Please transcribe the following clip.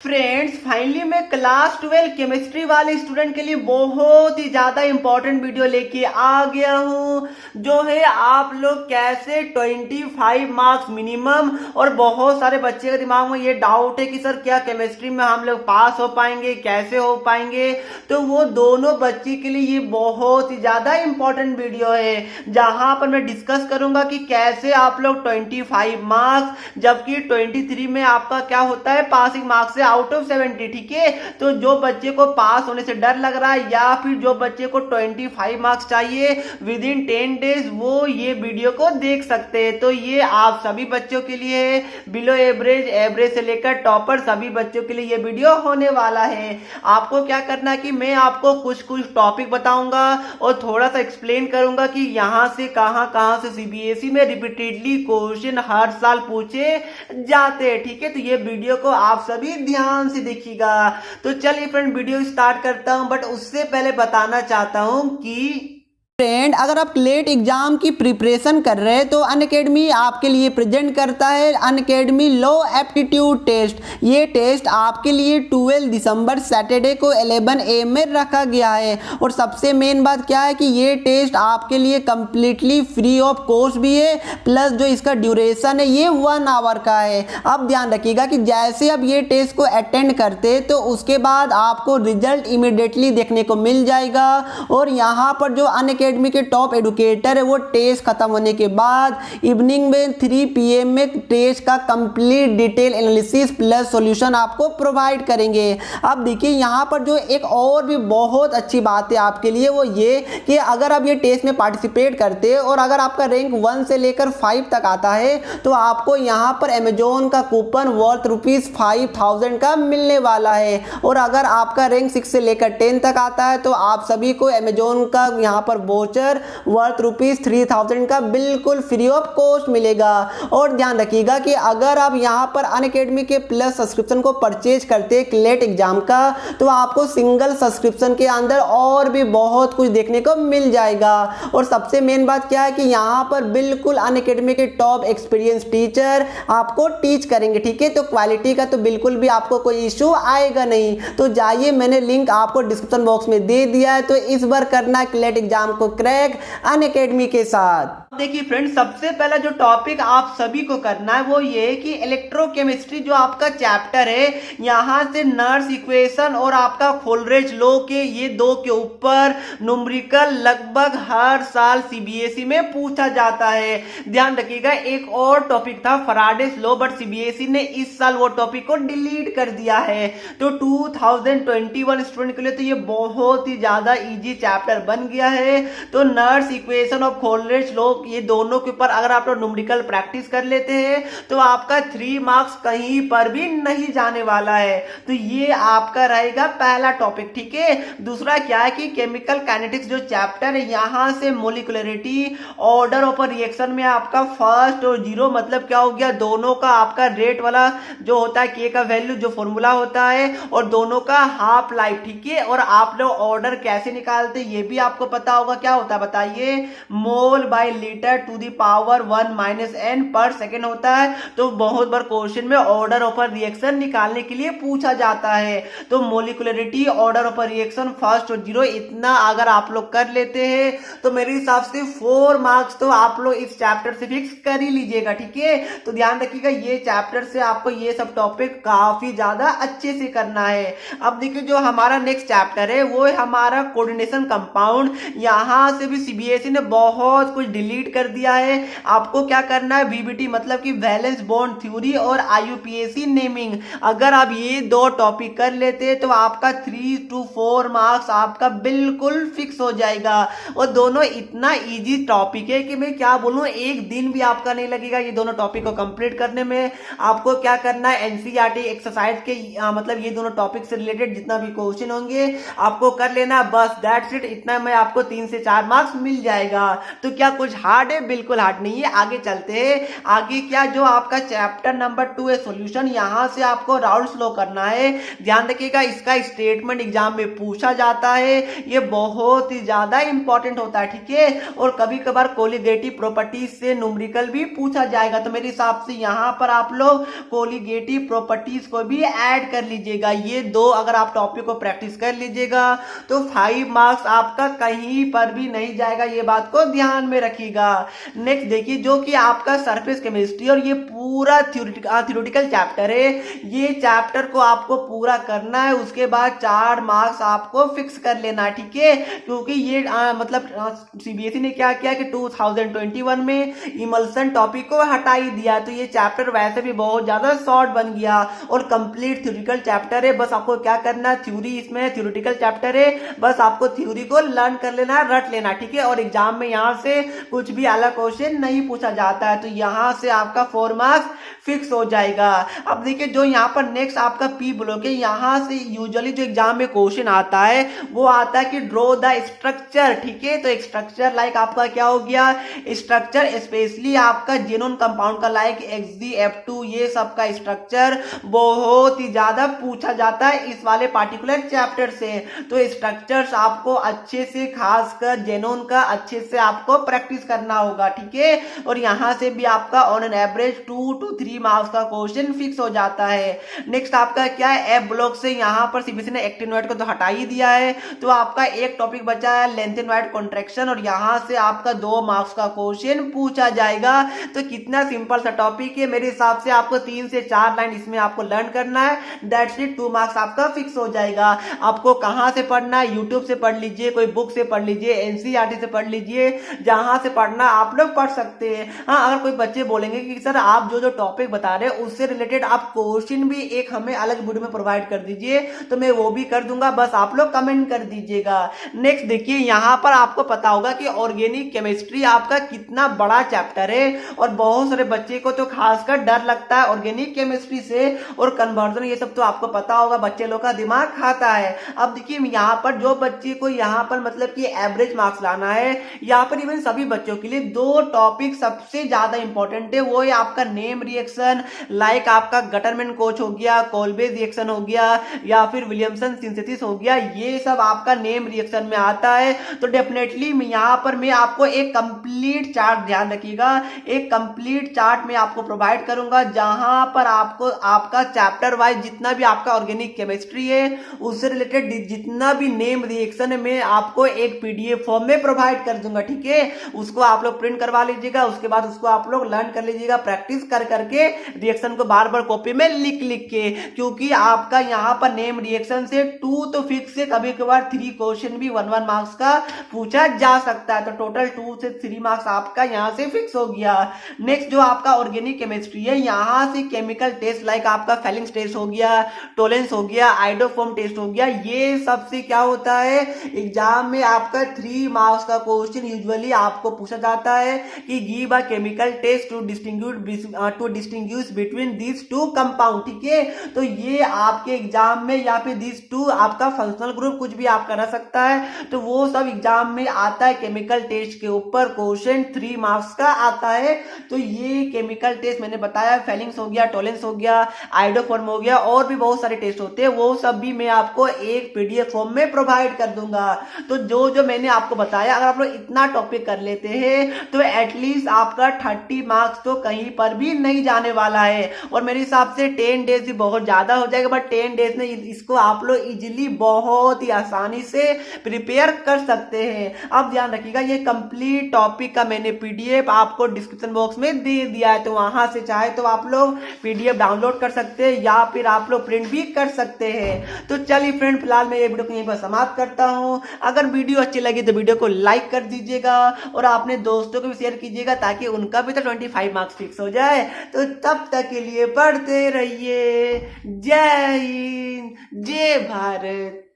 Friends finally मैं class 12 chemistry वाले student के लिए बहुत ही ज्यादा इंपॉर्टेंट वीडियो लेके आ गया हूँ। जो है आप लोग कैसे 25 मार्क्स मिनिमम, और बहुत सारे बच्चे के दिमाग में ये डाउट है कि सर क्या केमिस्ट्री में हम लोग पास हो पाएंगे, कैसे हो पाएंगे। तो वो दोनों बच्चे के लिए ये बहुत ही ज्यादा इंपॉर्टेंट वीडियो है, जहां पर मैं डिस्कस करूंगा कि कैसे आप लोग 25 मार्क्स, जबकि 23 में आपका क्या होता है पासिंग मार्क्स से आउट ऑफ 70। ठीक है, तो जो बच्चे को पास होने से डर लग रहा है या फिर जो बच्चे को 25 मार्क्स चाहिए विद इन 10 डेज, वो ये वीडियो को देख सकते हैं। तो ये आप सभी बच्चों के लिए है, बिलो एवरेज, एवरेज से लेकर टॉपर सभी बच्चों के लिए ये वीडियो होने वाला है। आपको क्या करना है कि मैं आपको कुछ कुछ टॉपिक बताऊंगा और थोड़ा सा एक्सप्लेन करूंगा कि यहां से कहां से सीबीएसई में रिपीटेडली क्वेश्चन हर साल पूछे जाते हैं। ठीक है, तो ये वीडियो को आप सभी ध्यान से देखिएगा। तो चलिए फ्रेंड वीडियो स्टार्ट करता हूं, बट उससे पहले बताना चाहता हूं कि फ्रेंड अगर आप लेट एग्जाम की प्रिपरेशन कर रहे हैं तो अनअकैडमी आपके लिए प्रेजेंट करता है अनअकैडमी लो एप्टीट्यूड टेस्ट। ये टेस्ट आपके लिए 12 दिसंबर सैटरडे को 11 AM में रखा गया है। और सबसे मेन बात क्या है कि ये टेस्ट आपके लिए कंप्लीटली फ्री ऑफ कॉस्ट भी है, प्लस जो इसका ड्यूरेशन है ये 1 आवर का है। अब ध्यान रखिएगा कि जैसे अब ये टेस्ट को अटेंड करते तो उसके बाद आपको रिजल्ट इमीडिएटली देखने को मिल जाएगा। और यहाँ पर जो अनअकैडमी के टॉप एडुकेटर है वो टेस्ट खत्म होने के बाद इवनिंग में 3 PM में टेस्ट का complete detail analysis plus solution आपको प्रोवाइड करेंगे। अब देखिए यहाँ पर जो एक और भी बहुत अच्छी बात है आपके लिए वो ये कि अगर आप ये टेस्ट में पार्टिसिपेट करते हैं और अगर आपका रैंक 1 से लेकर 5 तक आता है तो आपको यहाँ पर अमेजोन का कूपन वर्थ ₹5000 का मिलने वाला है। और अगर आपका रैंक 6 से लेकर 10 तक आता है तो आप सभी को अमेजोन का यहाँ पर वोचर वर्थ ₹3000 का बिल्कुल फ्री ऑफ कॉस्ट मिलेगा। और ध्यान रखिएगा कि अगर आप यहाँ पर अनअकैडमी के प्लस सब्सक्रिप्शन को परचेज करते हैं लेट एग्जाम का तो आपको सिंगल सब्सक्रिप्शन के अंदर और भी बहुत कुछ देखने को मिल जाएगा। और सबसे मेन बात क्या है कि यहाँ पर बिल्कुल अनअकैडमी के टॉप एक्सपीरियंस टीचर आपको टीच करेंगे। ठीक है, तो क्वालिटी का तो बिल्कुल भी आपको कोई इशू आएगा नहीं। तो जाइए, मैंने लिंक आपको डिस्क्रिप्शन बॉक्स में दे दिया है, तो इस बार करना है लेट एग्जाम को क्रैक अनअकैडमी के साथ। देखिए फ्रेंड्स, सबसे पहला जो टॉपिक आप सभी को करना है वो ये कि इलेक्ट्रोकेमिस्ट्री जो आपका चैप्टर है, यहां से नर्स इक्वेशन और आपका फोल्ड्रेज लॉ के ये दो के ऊपर न्यूमेरिकल लगभग हर साल सीबीएसई में पूछा जाता है। ध्यान रखिएगा, एक और टॉपिक था फैराडेस लॉ, बट सीबीएसई ने इस साल वो टॉपिक को डिलीट कर दिया है। तो 2021 स्टूडेंट के लिए तो ये बहुत ही ज्यादा इजी चैप्टर बन गया है। तो नर्स इक्वेशन और फोल्ड्रेज लॉ ये दोनों के ऊपर अगर आप लोग न्यूमेरिकल प्रैक्टिस कर लेते हैं तो आपका 3 मार्क्स कहीं पर भी नहीं जाने वाला है। तो ये आपका रहेगा पहला टॉपिक। ठीक है, दूसरा क्या है कि केमिकल काइनेटिक्स जो चैप्टर है, यहां से मोलिकुलरिटी, ऑर्डर ऑफ रिएक्शन में आपका फर्स्ट और जीरो मतलब क्या हो गया, दोनों का आपका रेट वाला जो होता है के का वैल्यू जो फॉर्मूला होता है, और दोनों का हाफ लाइफ। ठीक है, और आप लोग ऑर्डर कैसे निकालते ये भी आपको पता होगा। क्या होता है बताइए, mole by litre to the power 1 - n पर सेकेंड होता है। तो बहुत बार क्वेश्चन में ऑर्डर ऑफ रिएक्शन निकालने के लिए पूछा जाता है। तो molecularity, order of reaction, first और जीरो, इतना अगर आप लोग कर लेते हैं तो मेरे हिसाब से 4 मार्क्स तो आप लोग इस चैप्टर से फिक्स कर ही लीजिएगा। ठीक है, तो ध्यान रखिएगा ये चैप्टर से आपको ये सब टॉपिक काफी ज्यादा अच्छे से करना है। अब देखिए जो हमारा नेक्स्ट चैप्टर है वो है हमारा कोऑर्डिनेशन कंपाउंड। यहां से भी सीबीएसई ने बहुत कुछ डिलीट कर दिया है। आपको क्या करना है, वीबीटी मतलब कि वैलेंस बॉन्ड थ्योरी और आईयूपीएसी नेमिंग, अगर आप ये दो टॉपिक कर लेते हैं तो आपका 3 to 4 मार्क्स आपका बिल्कुल फिक्स हो जाएगा। और दोनों इतना इजी टॉपिक है कि मैं क्या बोलूं, एक दिन भी आपका नहीं लगेगा ये दोनों टॉपिक को कंप्लीट करने में। आपको क्या करना है, एनसीईआरटी एक्सरसाइज के मतलब ये दोनों टॉपिक से रिलेटेड जितना भी क्वेश्चन होंगे आपको कर लेना, बस दैट्स इट। इतना मैं आपको 3 से से 4 मार्क्स मिल जाएगा। तो क्या कुछ हार्ड है? बिल्कुल हार्ड नहीं है। आगे चलते हैं। आगे क्या, जो आपका चैप्टर नंबर 2 है सॉल्यूशन, यहां से आपको राउंड स्लो करना है। ध्यान रखिएगा, इसका स्टेटमेंट एग्जाम में पूछा जाता है, ये बहुत ही ज्यादा इंपॉर्टेंट होता है, ठीक है। और कभी कभार कोलिगेटिव प्रॉपर्टीज से न्यूमेरिकल भी पूछा जाएगा। तो मेरे हिसाब से यहां पर आप लोग कोलिगेटिव प्रॉपर्टीज को भी ऐड कर लीजिएगा। ये दो अगर आप टॉपिक को प्रैक्टिस कर लीजिएगा तो 5 मार्क्स आपका कहीं पर भी नहीं जाएगा, ये बात को ध्यान में रखिएगा। नेक्स्ट देखिए, जो कि आपका सरफेस केमिस्ट्री, और ये पूरा थ्योरेटिकल चैप्टर है। ये चैप्टर को आपको पूरा करना है, उसके बाद 4 मार्क्स आपको फिक्स कर लेना है, ठीक है। क्योंकि ये मतलब सीबीएसई ने क्या किया कि 2021 में इमल्सन टॉपिक को हटा ही दिया, तो ये चैप्टर वैसे भी बहुत ज्यादा शॉर्ट बन गया और कंप्लीट थ्योरेटिकल चैप्टर है। बस आपको क्या करना है, थ्योरी इसमें थ्योरेटिकल चैप्टर है, बस आपको थ्योरी को लर्न कर लेना है, रट लेना, ठीक है। और एग्जाम में यहां से कुछ भी अलग क्वेश्चन नहीं पूछा जाता है, तो यहां से आपका 4 मार्क्स फिक्स हो जाएगा। अब देखिए, जो यहाँ पर नेक्स्ट आपका पी ब्लॉक है, यहां से यूजुअली जो एग्जाम में क्वेश्चन आता है वो आता है कि ड्रॉ द स्ट्रक्चर, ठीक है। तो स्ट्रक्चर लाइक आपका क्या हो गया, स्ट्रक्चर स्पेशली आपका जेनोन कंपाउंड का लाइक XgF2, ये सब का स्ट्रक्चर बहुत ही ज्यादा पूछा जाता है इस वाले पार्टिकुलर चैप्टर से। तो स्ट्रक्चर्स आपको अच्छे से, खासकर जेनोन का अच्छे से आपको प्रैक्टिस करना होगा, ठीक है। और यहां से भी आपका on an average 2 to 3 marks का क्वेश्चन फिक्स हो जाता है। नेक्स्ट आपका क्या है, एफ ब्लॉक से यहां पर सीबीएसई ने एक्टिनोइड को तो हटा ही दिया है, तो आपका एक टॉपिक बचा है लेंथेनॉइड कॉन्ट्रैक्शन, और यहां से आपका 2 मार्क्स का क्वेश्चन पूछा जाएगा। तो कितना सिंपल सा टॉपिक है, मेरे हिसाब से आपको 3 से 4 लाइन इसमें आपको लर्न करना है, दैट्स इट, 2 मार्क्स आपका फिक्स हो जाएगा। आपको कहां से पढ़ना है, यूट्यूब से पढ़ लीजिए, कोई बुक से पढ़ लीजिए, एनसीईआरटी से पढ़ लीजिए, जहां से पढ़ना आप लोग पढ़ सकते हैं। हाँ, अगर कोई बच्चे बोलेंगे कि सर आप जो जो टॉपिक बता रहे हैं उससे रिलेटेड आप क्वेश्चन भी एक हमें अलग वीडियो में प्रोवाइड कर दीजिए, तो मैं वो भी कर दूंगा, बस आप लोग कमेंट कर दीजिएगा। नेक्स्ट देखिए, यहां पर आपको पता होगा कि ऑर्गेनिक केमिस्ट्री आपका कितना बड़ा चैप्टर है, और बहुत सारे बच्चे को तो खासकर डर लगता है ऑर्गेनिक केमिस्ट्री से, और कन्वर्जन ये सब तो आपको पता होगा, बच्चे लोग का दिमाग खाता है। अब देखिए, यहां पर जो बच्चे को यहां पर मतलब कि एवरेज मार्क्स लाना है, यहां पर इवन सभी बच्चों के लिए 2 टॉपिक सबसे ज्यादा इंपॉर्टेंट है। वो है आपका नेम रिएक्शन, लाइक आपका गटरमैन कोच हो गया, कोल्बे रिएक्शन हो गया, या फिर विलियमसन सिंथेसिस हो गया, ये सब आपका नेम रिएक्शन में आता है। तो डेफिनेटली यहां पर मैं आपको एक कंप्लीट चार्ट, ध्यान रखिएगा, एक कंप्लीट चार्ट मैं आपको प्रोवाइड करूंगा, जहां पर आपको आपका चैप्टर वाइज जितना भी आपका ऑर्गेनिक केमिस्ट्री है उससे रिलेटेड जितना भी नेम रिएक्शन है, मैं आपको एक पीडीएफ फॉर्म में प्रोवाइड कर दूंगा, ठीक है। उसको आप लोग प्रिंट करवा लीजिएगा, उसके बाद उसको आप लोग लर्न कर लीजिएगा, प्रैक्टिस कर करके रिएक्शन को बार बार कॉपी में लिख लिख के, क्योंकि आपका यहां पर नेम रिएक्शन से 2 तो फिक्स है, कभी कभार 3 क्वेश्चन भी 1 मार्क्स का पूछा जा सकता है। तो टोटल 2 से 3 मार्क्स आपका यहां से फिक्स हो गया। नेक्स्ट जो आपका ऑर्गेनिक केमिस्ट्री है, यहां से केमिकल टेस्ट लाइक आपका फेलिंग्स टेस्ट हो गया, टोलेंस हो गया, आइडोफॉर्म टेस्ट हो गया, ये सबसे क्या होता है, एग्जाम में आपका 3 मार्क्स का क्वेश्चन यूजुअली आपको पूछा जाता है कि give a chemical test to distinguish between these 2 compound, ठीक है। तो ये आपके एग्जाम में, या फिर दीज 2 आपका फंक्शनल ग्रुप कुछ भी आप करा सकता है, तो वो सब एग्जाम में आता है। केमिकल टेस्ट के ऊपर क्वेश्चन 3 मार्क्स का आता है। तो ये केमिकल टेस्ट मैंने बताया, फेलिंग्स हो गया, टोलेंस हो गया, आइडोफॉर्म हो गया, और भी बहुत सारे टेस्ट होते हैं, वो सब भी मैं आपको एक पीडीएफ फॉर्म में प्रोवाइड कर दूंगा। तो जो जो मैंने आपको बताया, अगर आप लोग इतना टॉपिक कर लेते हैं तो एटलीस्ट आपका 30 मार्क्स तो कहीं पर भी नहीं जाने वाला है। और मेरे हिसाब से 10 डेज भी बहुत ज्यादा हो जाएगा, बट 10 डेज में इसको आप लोग इजीली बहुत ही आसानी से प्रिपेयर कर सकते हैं। अब ध्यान रखिएगा, ये कंप्लीट टॉपिक का मैंने पीडीएफ आपको डिस्क्रिप्शन बॉक्स में दे दिया है, तो वहां से चाहे तो आप लोग पीडीएफ डाउनलोड कर सकते हैं, या फिर आप लोग प्रिंट भी कर सकते हैं। तो चलिए फ्रेंड, फिलहाल मैं ये वीडियो को यहीं पर समाप्त करता हूं। अगर वीडियो अच्छी लगी तो वीडियो को लाइक कर दीजिएगा, और अपने दोस्तों को भी शेयर कीजिएगा, ताकि उनका भी तो 25 मार्क्स फिक्स हो जाए। तो तब तक के लिए पढ़ते रहिए। जय हिंद, जय भारत।